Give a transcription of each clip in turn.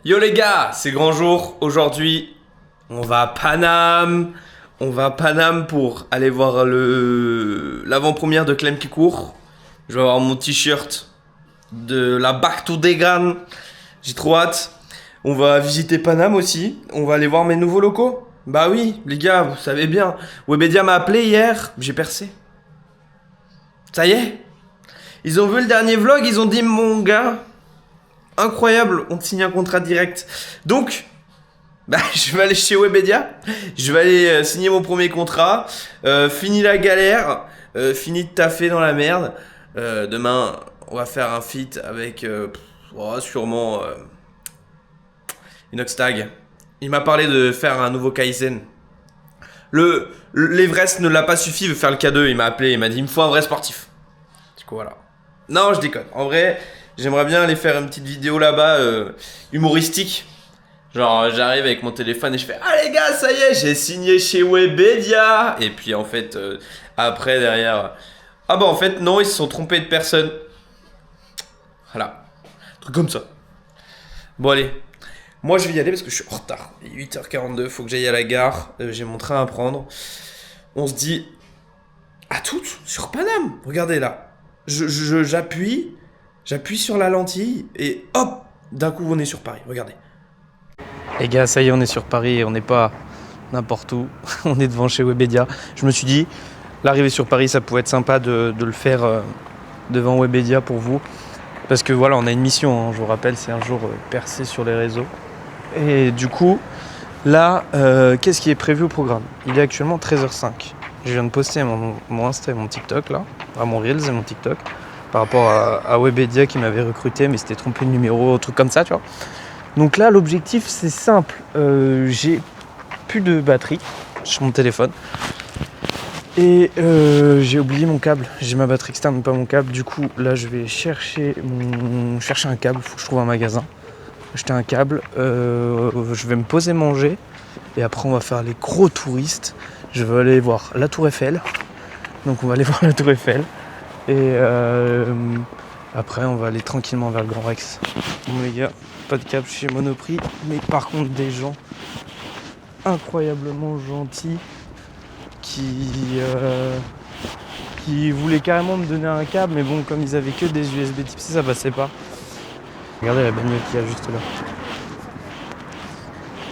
Yo les gars, c'est grand jour. Aujourd'hui, on va à Paname. On va à Paname pour aller voir l'avant-première de Clem qui court. Je vais avoir mon t-shirt de la Back to Degan. J'ai trop hâte. On va visiter Paname aussi. On va aller voir mes nouveaux locaux. Bah oui, les gars, vous savez bien. Webedia m'a appelé hier. J'ai percé. Ça y est. Ils ont vu le dernier vlog. Ils ont dit, mon gars, incroyable, on te signe un contrat direct. Donc, je vais aller chez Webedia. Je vais aller signer mon premier contrat. Fini la galère. Fini de taffer dans la merde. Demain, on va faire un feat avec sûrement Inoxtag. Il m'a parlé de faire un nouveau Kaizen. L'Everest ne l'a pas suffi, il veut faire le K2. Il m'a appelé, il m'a dit il me faut un vrai sportif. Du coup, voilà. Non, je déconne. En vrai, j'aimerais bien aller faire une petite vidéo là-bas, humoristique. Genre, j'arrive avec mon téléphone et je fais ah les gars, ça y est, j'ai signé chez Webedia. Et puis en fait, après, derrière, ah bah en fait, non, ils se sont trompés de personne. Voilà. Un truc comme ça. Bon, allez. Moi, je vais y aller parce que je suis en retard. Il est 8h42, faut que j'aille à la gare. J'ai mon train à prendre. On se dit à toutes sur Paname. Regardez là. J'appuie sur la lentille et hop, d'un coup, on est sur Paris. Regardez. Les gars, ça y est, on est sur Paris et on n'est pas n'importe où. On est devant chez Webedia. Je me suis dit, l'arrivée sur Paris, ça pouvait être sympa de le faire devant Webedia pour vous. Parce que voilà, on a une mission, hein, je vous rappelle, c'est un jour percé sur les réseaux. Et du coup, là, qu'est-ce qui est prévu au programme? Il est actuellement 13h05. Je viens de poster mon Insta et mon TikTok, là, mon Reels et mon TikTok, par rapport à Webedia qui m'avait recruté, mais c'était trompé de numéro, un truc comme ça, tu vois. Donc là, l'objectif, c'est simple. J'ai plus de batterie sur mon téléphone. Et j'ai oublié mon câble. J'ai ma batterie externe, mais pas mon câble. Du coup, là, je vais chercher un câble. Il faut que je trouve un magasin. Acheter un câble. Je vais me poser manger. Et après, on va faire les gros touristes. Je vais aller voir la Tour Eiffel. Donc, on va aller voir la Tour Eiffel. Et après, on va aller tranquillement vers le Grand Rex. Bon, les gars, pas de câble chez Monoprix. Mais par contre, des gens incroyablement gentils qui voulaient carrément me donner un câble, mais bon, comme ils avaient que des USB type C, ça passait pas. Regardez la bagnole qu'il y a juste là.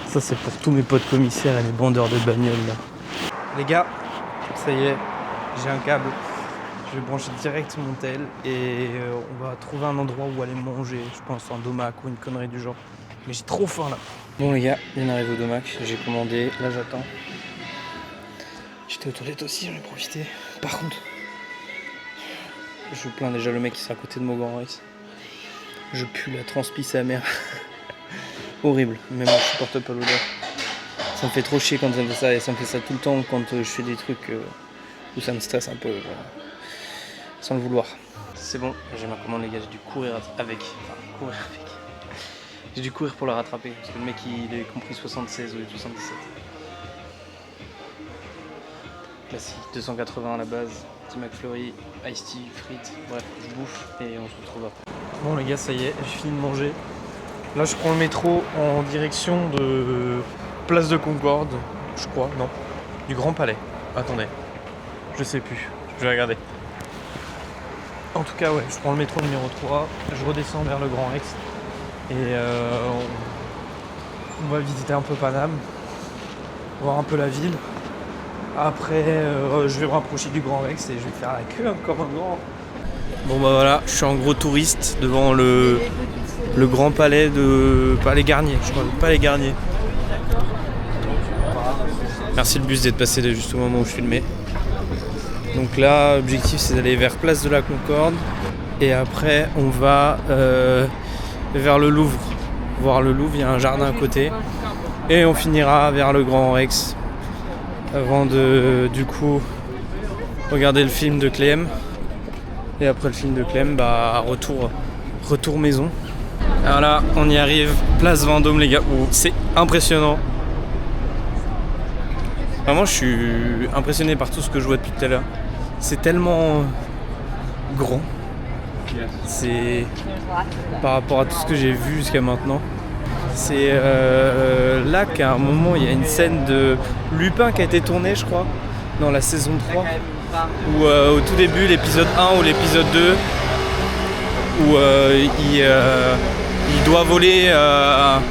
Ça, c'est pour tous mes potes commissaires et les bandeurs de bagnoles là. Les gars, ça y est, j'ai un câble. Je vais brancher direct mon tel et on va trouver un endroit où aller manger, je pense un domac ou une connerie du genre. Mais j'ai trop faim là. Bon les gars, on arrive au domac, j'ai commandé, là j'attends. J'étais aux toilettes aussi, j'en ai profité. Par contre, je plains déjà le mec qui sera à côté de mon Grand Rex. Je pue la transpi sa mère. Horrible, même moi je supporte pas l'odeur. Ça me fait trop chier quand ça me fait ça et ça me fait ça tout le temps quand je fais des trucs où ça me stresse un peu, sans le vouloir. C'est bon, j'ai ma commande les gars, j'ai dû courir avec. J'ai dû courir pour la rattraper parce que le mec il est compris 76 ou 77. Classique, 280 à la base, petit McFlurry, iced tea, frites, bref, je bouffe et on se retrouve après. Bon les gars, ça y est, j'ai fini de manger. Là je prends le métro en direction de Place de Concorde, je crois, non, du Grand Palais. Attendez, je sais plus, je vais regarder. En tout cas ouais, je prends le métro numéro 3, je redescends vers le Grand Rex et on va visiter un peu Paname, voir un peu la ville. Après, je vais me rapprocher du Grand Rex et je vais faire la queue encore un grand. Bon bah voilà, je suis en gros touriste devant le grand palais de Palais Garnier, je crois, le Palais Garnier. Merci le bus d'être passé juste au moment où je filmais. Donc là, l'objectif c'est d'aller vers Place de la Concorde et après on va vers le Louvre. Voir le Louvre, il y a un jardin à côté et on finira vers le Grand Rex. Avant de, du coup, regarder le film de Clem. Et après le film de Clem, bah, retour maison. Alors là, on y arrive, place Vendôme, les gars. Oh, c'est impressionnant. Vraiment, je suis impressionné par tout ce que je vois depuis tout à l'heure. C'est tellement grand. C'est par rapport à tout ce que j'ai vu jusqu'à maintenant. C'est là qu'à un moment il y a une scène de Lupin qui a été tournée, je crois, dans la saison 3, où au tout début, l'épisode 1 ou l'épisode 2, où il doit voler un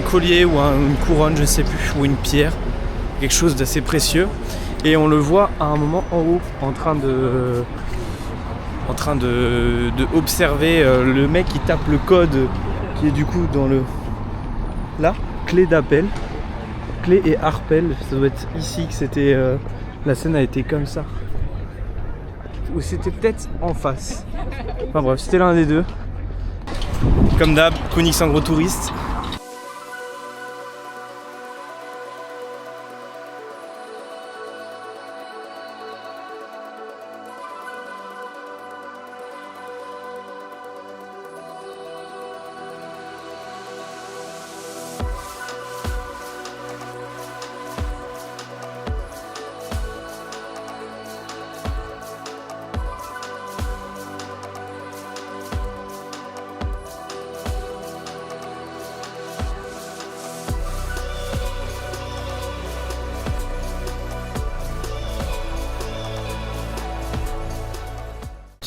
collier ou une couronne, je sais plus, ou une pierre, quelque chose d'assez précieux. Et on le voit à un moment en haut, en train de observer le mec qui tape le code qui est du coup dans le... Là, clé d'appel. Clé et harpel, ça doit être ici que c'était... La scène a été comme ça. Ou c'était peut-être en face. Enfin bref, c'était l'un des deux. Comme d'hab, Konix en gros touriste.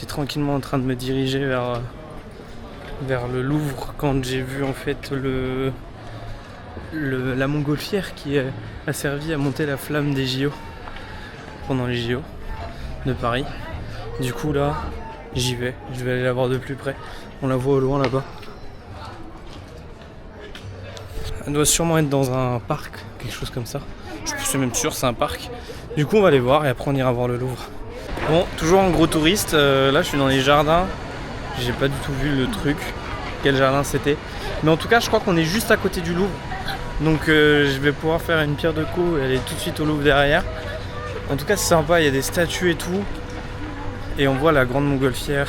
Tranquillement en train de me diriger vers le Louvre quand j'ai vu en fait la montgolfière qui a servi à monter la flamme des JO pendant les JO de Paris. Du coup là j'y vais, je vais aller la voir de plus près. On la voit au loin là-bas. Elle doit sûrement être dans un parc, quelque chose comme ça. Je suis même sûr, c'est un parc. Du coup on va aller voir et après on ira voir le Louvre. Bon, toujours en gros touriste, là je suis dans les jardins, j'ai pas du tout vu le truc, quel jardin c'était. Mais en tout cas je crois qu'on est juste à côté du Louvre, donc je vais pouvoir faire une pierre de coups et aller tout de suite au Louvre derrière. En tout cas c'est sympa, il y a des statues et tout, et on voit la grande montgolfière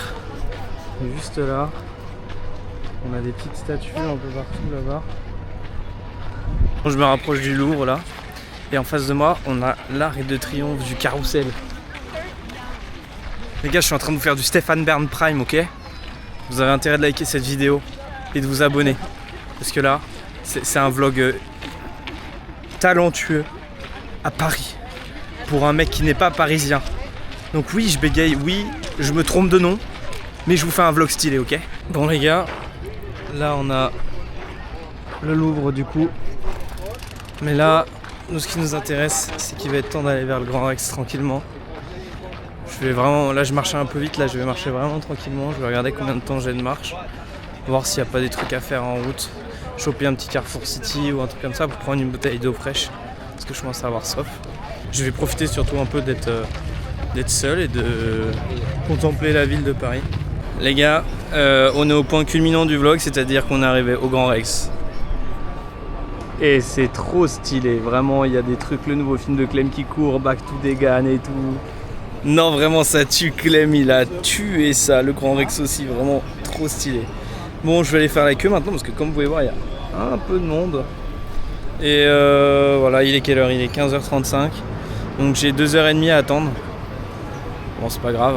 juste là. On a des petites statues un peu partout là-bas. Je me rapproche du Louvre là, et en face de moi on a l'Arc de Triomphe du Carrousel. Les gars, je suis en train de vous faire du Stéphane Bern Prime, ok? Vous avez intérêt de liker cette vidéo et de vous abonner. Parce que là, c'est un vlog talentueux à Paris. Pour un mec qui n'est pas parisien. Donc oui, je bégaye, oui, je me trompe de nom. Mais je vous fais un vlog stylé, ok? Bon les gars, là on a le Louvre du coup. Mais là, nous ce qui nous intéresse, c'est qu'il va être temps d'aller vers le Grand Rex tranquillement. Je vais vraiment, là je marchais un peu vite, là je vais marcher vraiment tranquillement, je vais regarder combien de temps j'ai de marche, voir s'il n'y a pas des trucs à faire en route, choper un petit Carrefour City ou un truc comme ça pour prendre une bouteille d'eau fraîche, parce que je commence à avoir soif. Je vais profiter surtout un peu d'être seul et de contempler la ville de Paris. Les gars, on est au point culminant du vlog, c'est-à-dire qu'on est arrivé au Grand Rex. Et c'est trop stylé, vraiment il y a des trucs, le nouveau film de Clem qui court, Back to Degan et tout. Non, vraiment, ça tue. Clem, il a tué ça. Le Grand Rex aussi, vraiment trop stylé. Bon, je vais aller faire la queue maintenant parce que, comme vous pouvez voir, il y a un peu de monde. Et voilà, il est quelle heure? Il est 15h35. Donc, j'ai 2h30 à attendre. Bon, c'est pas grave.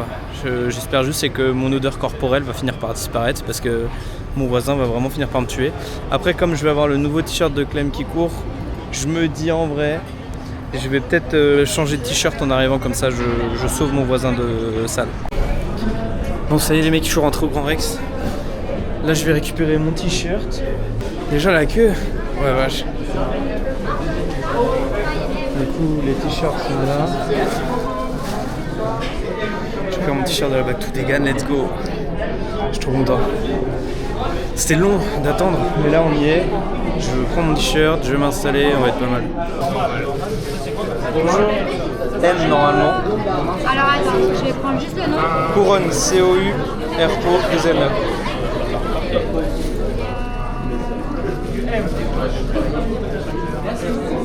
J'espère juste que mon odeur corporelle va finir par disparaître parce que mon voisin va vraiment finir par me tuer. Après, comme je vais avoir le nouveau t-shirt de Clem qui court, je me dis en vrai. Je vais peut-être changer de t-shirt en arrivant, comme ça je sauve mon voisin de salle. Bon ça y est les mecs, je suis rentré au Grand Rex. Là je vais récupérer mon t-shirt. Déjà la queue. Ouais vache. Du coup les t-shirts sont là. Je récupère mon t-shirt de la Back to Degan, let's go. Je suis trop content. C'était long d'attendre, mais là on y est. Je prends mon t-shirt, je vais m'installer, on va être pas mal. Bonjour. M normalement. Alors attends, je vais prendre juste le nom. Couronne, COU, RO, 2 M.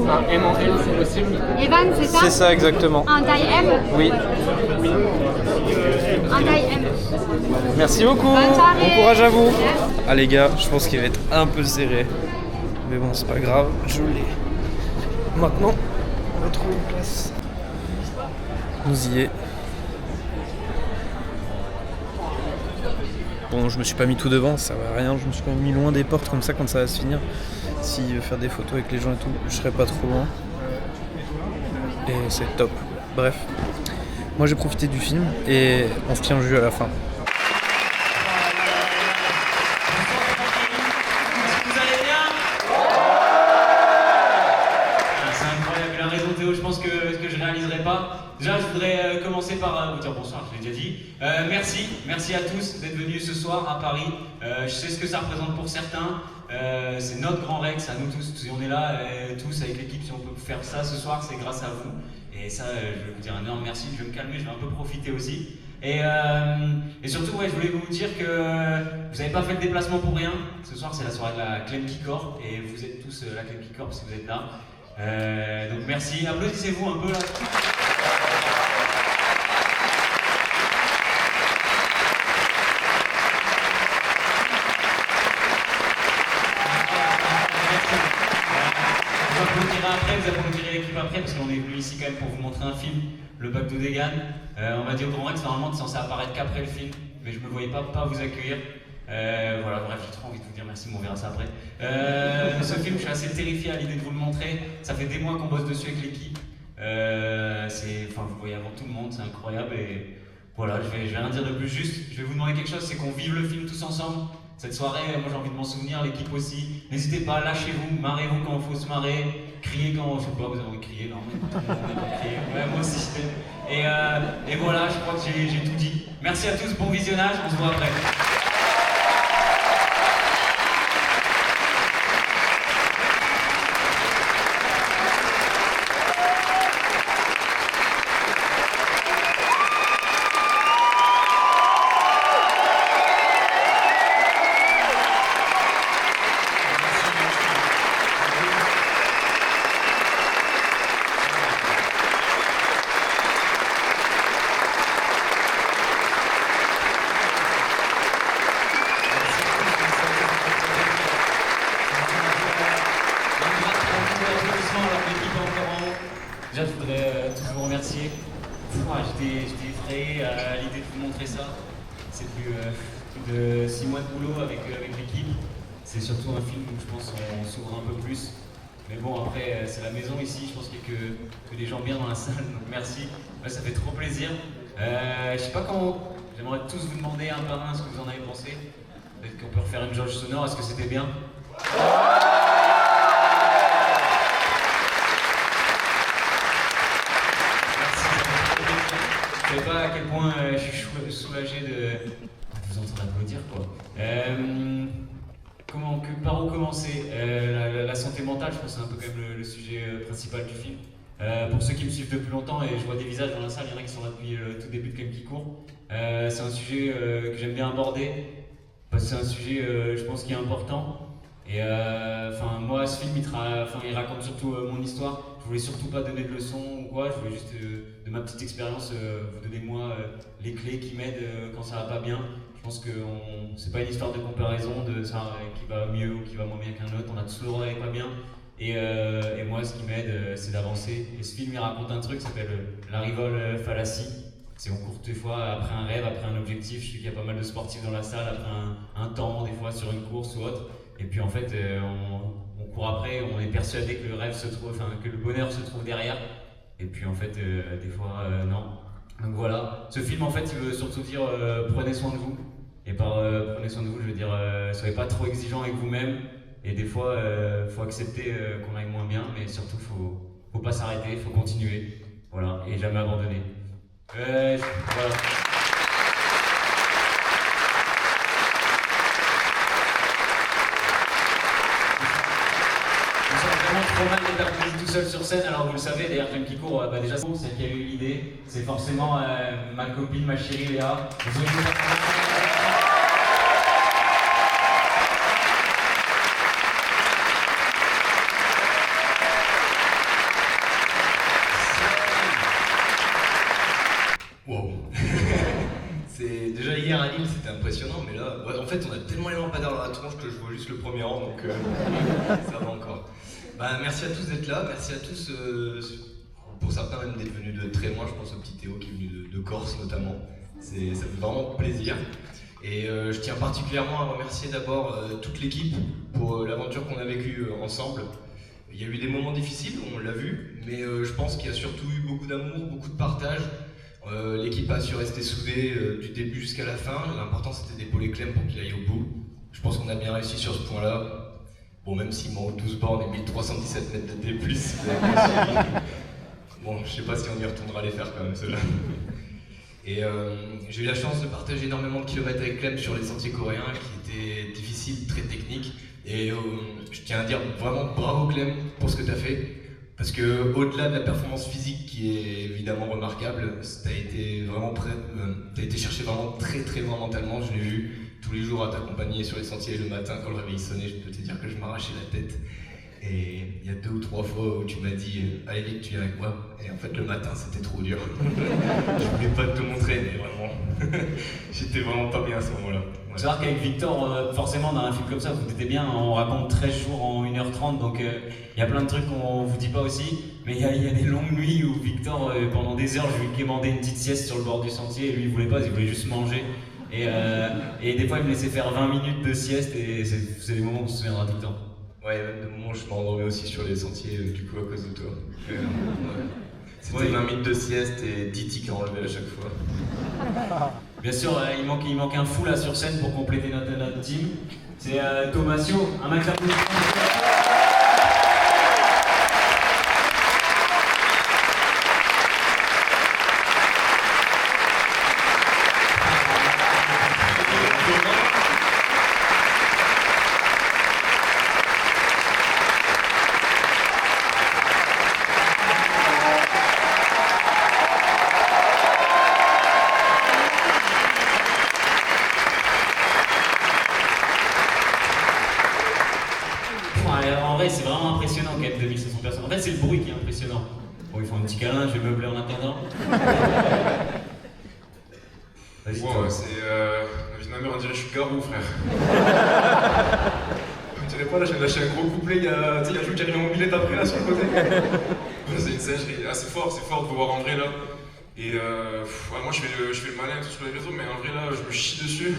Un M en L, c'est possible? Evan, c'est ça? C'est ça exactement. Un taille M? Oui. Un taille M. Merci beaucoup. Bonne soirée. Bon courage à vous. Ah les gars, je pense qu'il va être un peu serré. Mais bon, c'est pas grave, je l'ai. Maintenant, on va trouver une place. Nous y est. Bon, je me suis pas mis tout devant, ça va rien, je me suis quand même mis loin des portes comme ça quand ça va se finir. S'il veut faire des photos avec les gens et tout, je serai pas trop loin. Et c'est top. Bref, moi j'ai profité du film et on se tient au jus à la fin. Vous allez bien? C'est incroyable, il a raison Théo, je pense que je réaliserai pas. Déjà je voudrais commencer par vous dire bonsoir, je l'ai déjà dit. Merci à tous d'être venus ce soir à Paris. Je sais ce que ça représente pour certains. C'est notre grand Rex, à nous tous. Si on est là, tous avec l'équipe, si on peut faire ça ce soir, c'est grâce à vous. Et ça, je vais vous dire un énorme merci. Je vais me calmer, je vais un peu profiter aussi. Et surtout, je voulais vous dire que vous n'avez pas fait le déplacement pour rien. Ce soir, c'est la soirée de la Clem Kikor. Et vous êtes tous la Clem Kikor si vous êtes là. Donc merci. Applaudissez-vous un peu là. Vous applaudirez l'équipe après parce qu'on est venu ici quand même pour vous montrer un film, Le Bac de Dégane. On m'a dit au Grand Rex, normalement c'est censé apparaître qu'après le film, mais je me voyais pas vous accueillir. Voilà, bref, j'ai trop envie de vous dire merci, mais on verra ça après. Ce film, je suis assez terrifié à l'idée de vous le montrer. Ça fait des mois qu'on bosse dessus avec l'équipe. Vous voyez avant tout le monde, c'est incroyable. Et voilà, je vais rien dire de plus. Juste, je vais vous demander quelque chose, c'est qu'on vive le film tous ensemble. Cette soirée, moi j'ai envie de m'en souvenir, l'équipe aussi. N'hésitez pas, lâchez-vous, marrez-vous quand il faut se marrer, criez quand, je sais pas, vous avez envie de crier, non mais tout le monde aime crier. Ouais, moi aussi je t'aime. Et voilà, je crois que j'ai tout dit. Merci à tous, bon visionnage, on se voit après. Déjà, je voudrais tous vous remercier. J'étais effrayé à l'idée de vous montrer ça. C'est plus de 6 mois de boulot avec l'équipe. C'est surtout un film où je pense qu'on s'ouvre un peu plus. Mais bon, après, c'est la maison ici. Je pense qu'il y a que des gens bien dans la salle. Donc merci. Ouais, ça fait trop plaisir. Je sais pas comment. J'aimerais tous vous demander un par un ce que vous en avez pensé. Peut-être qu'on peut refaire une jauge sonore. Est-ce que c'était bien? Je ne sais pas à quel point je suis soulagé de vous entendre applaudir quoi. Par où commencer? La santé mentale, je pense que c'est un peu quand même le sujet principal du film. Pour ceux qui me suivent depuis longtemps, et je vois des visages dans la salle, il y en a qui sont là depuis le tout début de Clem Kikor. C'est un sujet que j'aime bien aborder, parce que c'est un sujet, je pense, qui est important. Et moi, ce film, il raconte surtout mon histoire. Je voulais surtout pas donner de leçons ou quoi, je voulais juste, de ma petite expérience, vous donner moi les clés qui m'aident quand ça va pas bien. Je pense que c'est pas une histoire de comparaison, de ça qui va mieux ou qui va moins bien qu'un autre. On a tous le droit d'aller pas bien. Et moi, ce qui m'aide, c'est d'avancer. Et ce film, il raconte un truc qui s'appelle la Rivol fallacie. C'est on court des fois après un rêve, après un objectif. Je sais qu'il y a pas mal de sportifs dans la salle, après un temps, des fois sur une course ou autre. Et puis en fait, on court après, on est persuadé que le rêve se trouve, que le bonheur se trouve derrière. Et puis en fait, des fois, non. Donc voilà, ce film en fait, il veut surtout dire prenez soin de vous. Et par prenez soin de vous, je veux dire soyez pas trop exigeant avec vous-même. Et des fois, faut accepter qu'on aille moins bien, mais surtout faut pas s'arrêter, faut continuer. Voilà, et jamais abandonner. Voilà. Trop mal d'être applaudi tout seul sur scène, alors vous le savez, d'ailleurs Clem Kikor, déjà c'est celle qui a eu l'idée, c'est forcément ma copine, ma chérie Léa. Wow. Déjà hier à Lille c'était impressionnant, mais là, en fait on a tellement les lampadaires dans la tronche que je vois juste le premier rang, donc ça va encore. Merci à tous d'être là, merci à tous, pour certains même d'être venus de très loin, je pense au petit Théo qui est venu de Corse notamment, ça fait vraiment plaisir. Et je tiens particulièrement à remercier d'abord toute l'équipe pour l'aventure qu'on a vécue ensemble. Il y a eu des moments difficiles, on l'a vu, mais je pense qu'il y a surtout eu beaucoup d'amour, beaucoup de partage. L'équipe a su rester soudée du début jusqu'à la fin. L'important c'était d'épauler Clem pour qu'il aille au bout. Je pense qu'on a bien réussi sur ce point-là. Bon, même si mon 12 bornes et 1317 mètres de D+, vous avez bien suivi. Bon, je sais pas si on y retournera les faire quand même, ceux-là. Et j'ai eu la chance de partager énormément de kilomètres avec Clem sur les sentiers coréens qui étaient difficiles, très techniques. Et je tiens à dire vraiment bravo Clem pour ce que tu as fait. Parce que au-delà de la performance physique qui est évidemment remarquable, t'as été chercher vraiment très très loin mentalement. Je l'ai vu tous les jours à t'accompagner sur les sentiers le matin quand le réveil sonnait. Je peux te dire que je m'arrachais la tête. Et il y a 2 ou 3 fois où tu m'as dit allez vite, tu viens avec moi. Et en fait le matin c'était trop dur. Je voulais pas te montrer, mais vraiment, j'étais vraiment pas bien à ce moment-là. Faut savoir qu'avec Victor, forcément dans un film comme ça, vous étiez bien, on raconte 13 jours en 1h30, donc il y a plein de trucs qu'on vous dit pas aussi, mais il y a des longues nuits où Victor, pendant des heures, je lui demandais une petite sieste sur le bord du sentier, et lui il voulait pas, il voulait juste manger. Et des fois il me laissait faire 20 minutes de sieste, et c'est des moments qu'on se souviendra tout le temps. Ouais, il y a même des moments où je m'endormais aussi sur les sentiers, du coup à cause de toi. Ouais. C'était 20 minutes de sieste et 10 tics à enlever à chaque fois. Bien sûr, il manque un fou là sur scène pour compléter notre team. C'est Thomasio, un max d'applaudissements. En vrai, c'est vraiment impressionnant quand même, 2500 personnes. En fait, c'est le bruit qui est impressionnant. Bon, ils font un petit câlin, je vais meubler en attendant. Vas-y, wow, c'est la vie de ma mère, on dirait que je suis Garou, frère. Vous dirais pas, là, j'ai lâché un gros couplet, il y a Jules qui arrive en mobilette après, là, sur le côté. C'est une singerie. Ah, c'est fort de vous voir en vrai, là. Et moi, je fais le malin tout sur les réseaux, mais en vrai, là, je me chie dessus.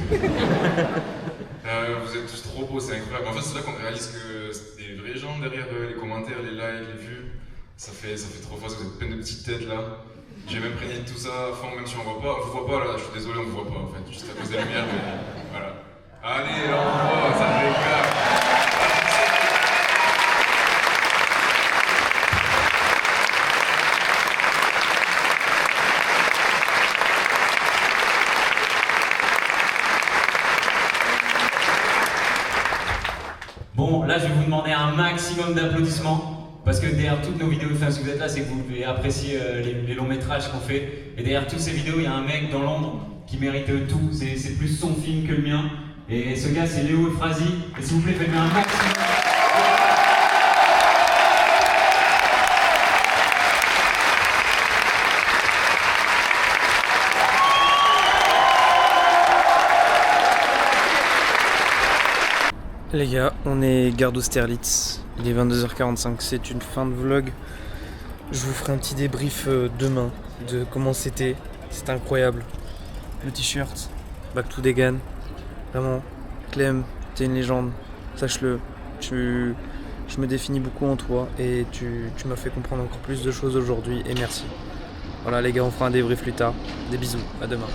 Vous êtes tous trop beaux, c'est incroyable. En fait, c'est là qu'on réalise que c'est des vrais gens derrière les commentaires, les likes, les vues. Ça fait trop fort, vous êtes plein de petites têtes là. J'ai même imprégné tout ça à fond, même si on voit pas. On vous voit pas là, je suis désolé, on vous voit pas en fait, juste à cause des lumières, mais voilà. Allez, là, on voit, ça me régale. Bon, là, je vais vous demander un maximum d'applaudissements. Parce que derrière toutes nos vidéos, enfin, si vous êtes là, c'est que vous pouvez apprécier les longs métrages qu'on fait. Et derrière toutes ces vidéos, il y a un mec dans l'ombre qui mérite tout. C'est plus son film que le mien. Et ce gars, c'est Léo Efrasi. Et s'il vous plaît, faites-lui un maximum. Les gars, on est gare d'Austerlitz, il est 22h45, c'est une fin de vlog. Je vous ferai un petit débrief demain de comment c'était incroyable. Le t-shirt, Back to Degan, vraiment, Clem, t'es une légende, sache-le. Je me définis beaucoup en toi et tu m'as fait comprendre encore plus de choses aujourd'hui et merci. Voilà les gars, on fera un débrief plus tard, des bisous, à demain.